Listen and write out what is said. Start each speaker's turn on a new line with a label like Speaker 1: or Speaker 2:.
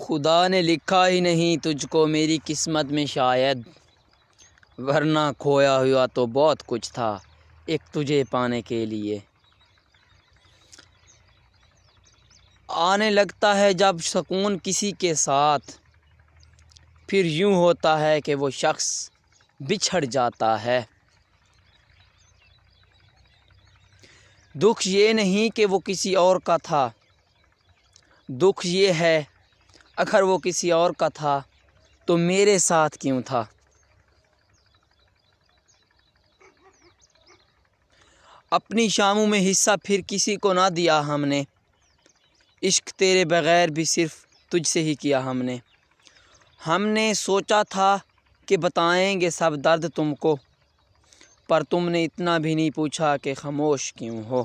Speaker 1: خدا نے لکھا ہی نہیں تجھ کو میری قسمت میں شاید، ورنہ کھویا ہوا تو بہت کچھ تھا ایک تجھے پانے کے لیے۔ آنے لگتا ہے جب سکون کسی کے ساتھ، پھر یوں ہوتا ہے کہ وہ شخص بچھڑ جاتا ہے۔ دکھ یہ نہیں کہ وہ کسی اور کا تھا، دکھ یہ ہے اگر وہ کسی اور کا تھا تو میرے ساتھ کیوں تھا۔ اپنی شاموں میں حصہ پھر کسی کو نہ دیا ہم نے، عشق تیرے بغیر بھی صرف تجھ سے ہی کیا ہم نے۔ ہم نے سوچا تھا کہ بتائیں گے سب درد تم کو، پر تم نے اتنا بھی نہیں پوچھا کہ خاموش کیوں ہو۔